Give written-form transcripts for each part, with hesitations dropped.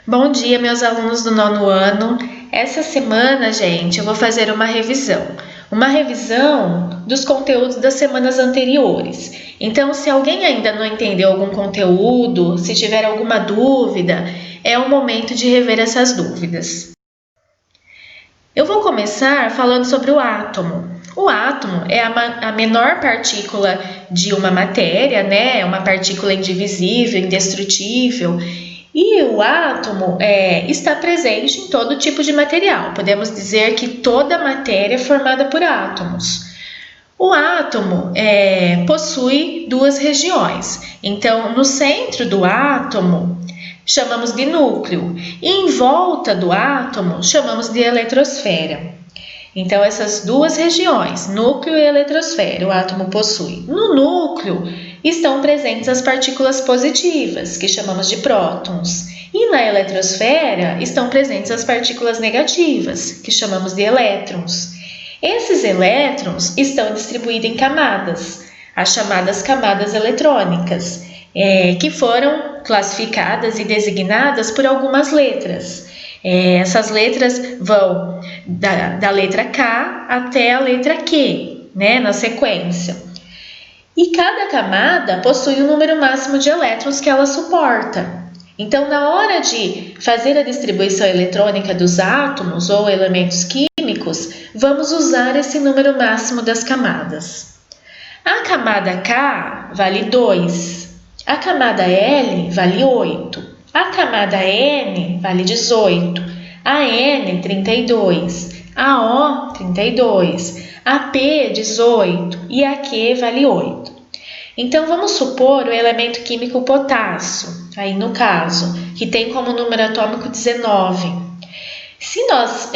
Bom dia, meus alunos do nono ano. Essa semana, gente, eu vou fazer uma revisão. Uma revisão dos conteúdos das semanas anteriores. Então, se alguém ainda não entendeu algum conteúdo, se tiver alguma dúvida, é o momento de rever essas dúvidas. Eu vou começar falando sobre o átomo. O átomo é a menor partícula de uma matéria, né? É uma partícula indivisível, indestrutível. E o átomo está presente em todo tipo de material. Podemos dizer que toda matéria é formada por átomos. O átomo possui duas regiões. Então, no centro do átomo, chamamos de núcleo. E em volta do átomo, chamamos de eletrosfera. Então, essas duas regiões, núcleo e eletrosfera, o átomo possui. No núcleo estão presentes as partículas positivas, que chamamos de prótons. E na eletrosfera estão presentes as partículas negativas, que chamamos de elétrons. Esses elétrons estão distribuídos em camadas, as chamadas camadas eletrônicas, que foram classificadas e designadas por algumas letras. Essas letras vão da letra K até a letra Q, né, na sequência. E cada camada possui um número máximo de elétrons que ela suporta. Então, na hora de fazer a distribuição eletrônica dos átomos ou elementos químicos, vamos usar esse número máximo das camadas. A camada K vale 2, a camada L vale 8, a camada N vale 18, a N 32, a O 32, a P 18 e a Q vale 8. Então, vamos supor o elemento químico potássio, aí no caso, que tem como número atômico 19. Se nós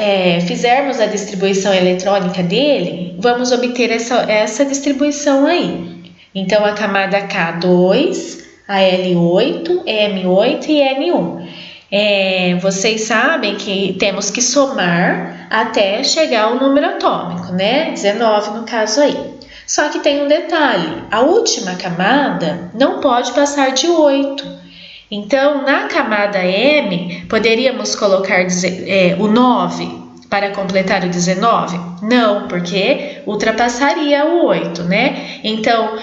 fizermos a distribuição eletrônica dele, vamos obter essa distribuição aí. Então, a camada K2, a L8, M8 e N1. Vocês sabem que temos que somar até chegar ao número atômico, né? 19 no caso aí. Só que tem um detalhe, a última camada não pode passar de 8. Então, na camada M, poderíamos colocar o 9 para completar o 19? Não, porque ultrapassaria o 8, né? Então,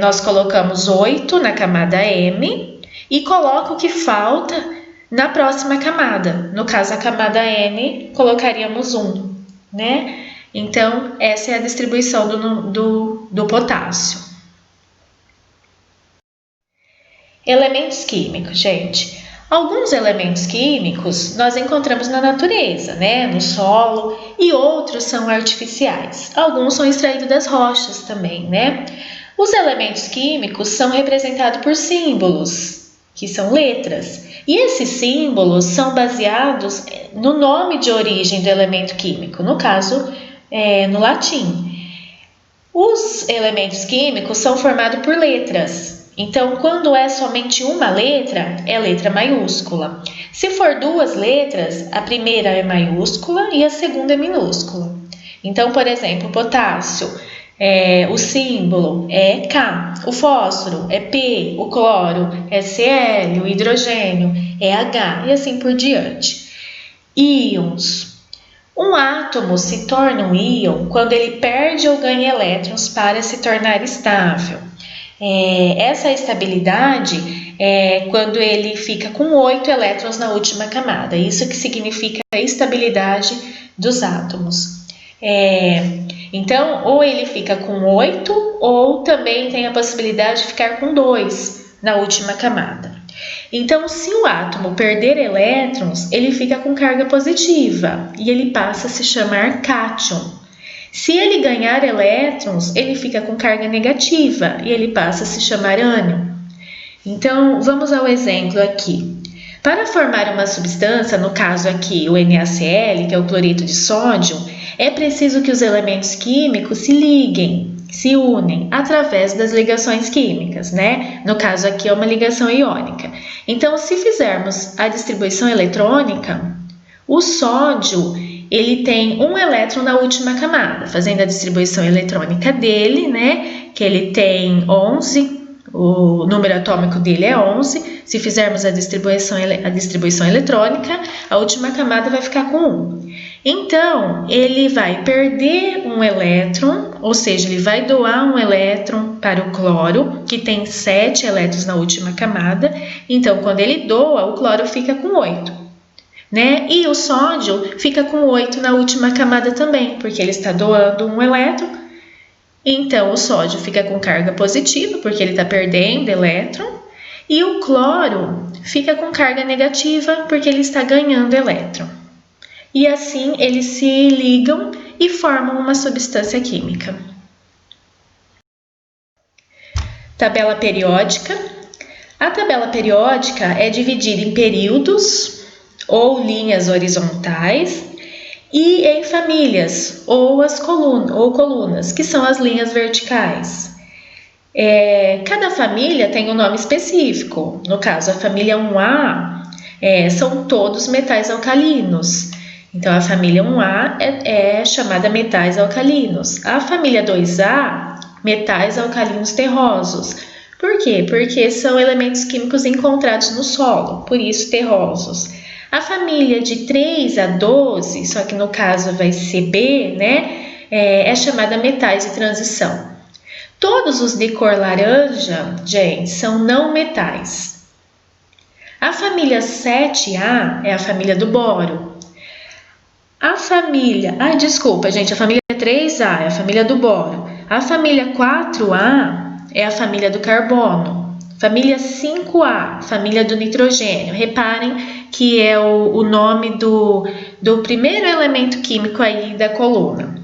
nós colocamos 8 na camada M e coloca o que falta na próxima camada. No caso, a camada N, colocaríamos 1, né? Então, essa é a distribuição do potássio. Elementos químicos, gente. Alguns elementos químicos nós encontramos na natureza, né? No solo, e outros são artificiais. Alguns são extraídos das rochas também, né? Os elementos químicos são representados por símbolos, que são letras. E esses símbolos são baseados no nome de origem do elemento químico, no caso, no latim. Os elementos químicos são formados por letras. Então, quando é somente uma letra, é letra maiúscula. Se for duas letras, a primeira é maiúscula e a segunda é minúscula. Então, por exemplo, potássio, o símbolo é K, o fósforo é P, o cloro é Cl, o hidrogênio é H e assim por diante. Íons. Um átomo se torna um íon quando ele perde ou ganha elétrons para se tornar estável. Essa estabilidade é quando ele fica com 8 elétrons na última camada. Isso que significa a estabilidade dos átomos. Então, ou ele fica com 8, ou também tem a possibilidade de ficar com 2 na última camada. Então, se o átomo perder elétrons, ele fica com carga positiva e ele passa a se chamar cátion. Se ele ganhar elétrons, ele fica com carga negativa e ele passa a se chamar ânion. Então, vamos ao exemplo aqui. Para formar uma substância, no caso aqui o NaCl, que é o cloreto de sódio, é preciso que os elementos químicos se liguem, se unem através das ligações químicas, né? No caso aqui é uma ligação iônica. Então, se fizermos a distribuição eletrônica, o sódio ele tem um elétron na última camada, fazendo a distribuição eletrônica dele, né? Que ele tem 11 o número atômico dele é 11. Se fizermos a distribuição eletrônica, a última camada vai ficar com 1. Então, ele vai perder um elétron, ou seja, ele vai doar um elétron para o cloro, que tem 7 elétrons na última camada. Então, quando ele doa, o cloro fica com 8. Né? E o sódio fica com 8 na última camada também, porque ele está doando um elétron. Então, o sódio fica com carga positiva, porque ele está perdendo elétron, e o cloro fica com carga negativa, porque ele está ganhando elétron. E assim, eles se ligam e formam uma substância química. Tabela periódica. A tabela periódica é dividida em períodos ou linhas horizontais e em famílias ou colunas, que são as linhas verticais. Cada família tem um nome específico. No caso, a família 1A são todos metais alcalinos. Então, a família 1A é chamada metais alcalinos. A família 2A, metais alcalinos terrosos. Por quê? Porque são elementos químicos encontrados no solo, por isso terrosos. A família de 3 a 12, só que no caso vai ser B, né? É chamada metais de transição. Todos os de cor laranja, gente, são não metais. A família 7A é a família do boro. A família... a família 3A é a família do boro. A família 4A é a família do carbono. Família 5A, família do nitrogênio. Reparem que é o nome do primeiro elemento químico aí da coluna.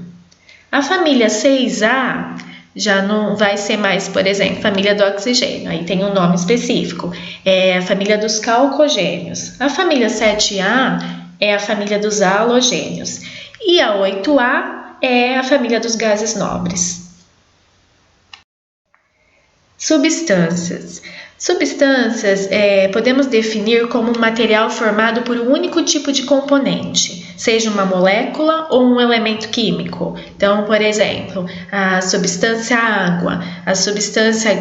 A família 6A já não vai ser mais, por exemplo, família do oxigênio. Aí tem um nome específico. É a família dos calcogênios. A família 7A é a família dos halogênios. E a 8A é a família dos gases nobres. Substâncias. Substâncias podemos definir como um material formado por um único tipo de componente, seja uma molécula ou um elemento químico. Então, por exemplo, a substância água, a substância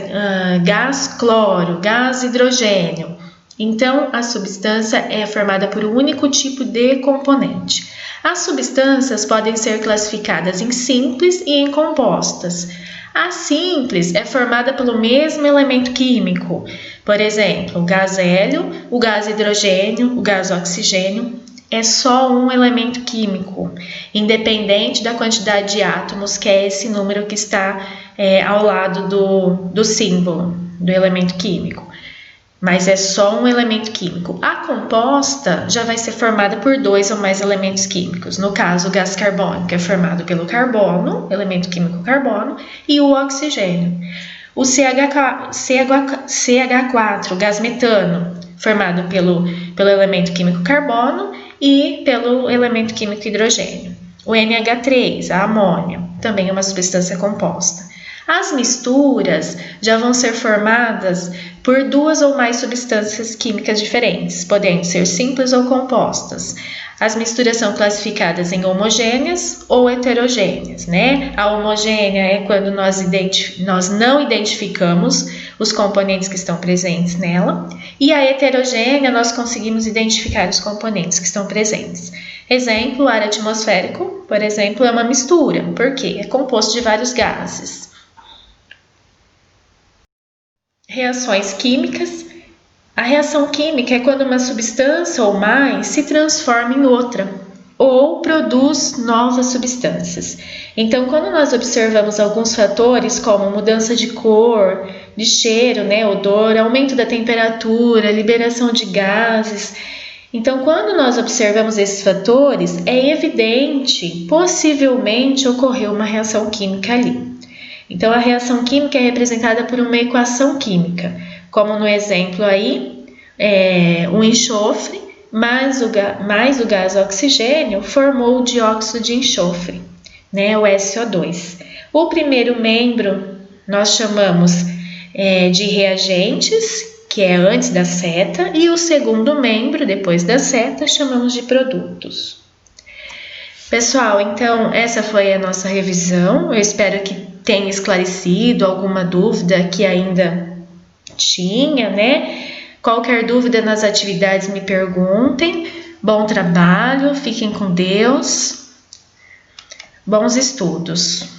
gás cloro, gás hidrogênio. Então, a substância é formada por um único tipo de componente. As substâncias podem ser classificadas em simples e em compostas. A simples é formada pelo mesmo elemento químico. Por exemplo, o gás hélio, o gás hidrogênio, o gás oxigênio é só um elemento químico, independente da quantidade de átomos, que é esse número que está ao lado do símbolo do elemento químico. Mas é só um elemento químico. A composta já vai ser formada por 2 ou mais elementos químicos. No caso, o gás carbônico é formado pelo carbono, elemento químico carbono, e o oxigênio. O CH4, gás metano, formado pelo elemento químico carbono e pelo elemento químico hidrogênio. O NH3, a amônia, também é uma substância composta. As misturas já vão ser formadas por 2 ou mais substâncias químicas diferentes, podendo ser simples ou compostas. As misturas são classificadas em homogêneas ou heterogêneas, né? A homogênea é quando nós não identificamos os componentes que estão presentes nela, e a heterogênea nós conseguimos identificar os componentes que estão presentes. Exemplo, o ar atmosférico, por exemplo, é uma mistura, porque é composto de vários gases. Reações químicas. A reação química é quando uma substância ou mais se transforma em outra ou produz novas substâncias. Então, quando nós observamos alguns fatores como mudança de cor, de cheiro, né, odor, aumento da temperatura, liberação de gases, então quando nós observamos esses fatores, é evidente, possivelmente ocorreu uma reação química ali. Então, a reação química é representada por uma equação química, como no exemplo aí, o enxofre mais o gás oxigênio formou o dióxido de enxofre, né, o SO2. O primeiro membro nós chamamos de reagentes, que é antes da seta, e o segundo membro, depois da seta, chamamos de produtos. Pessoal, então essa foi a nossa revisão. Eu espero que tenha esclarecido alguma dúvida que ainda Tinha, né? Qualquer dúvida nas atividades, me perguntem. Bom trabalho, fiquem com Deus. Bons estudos.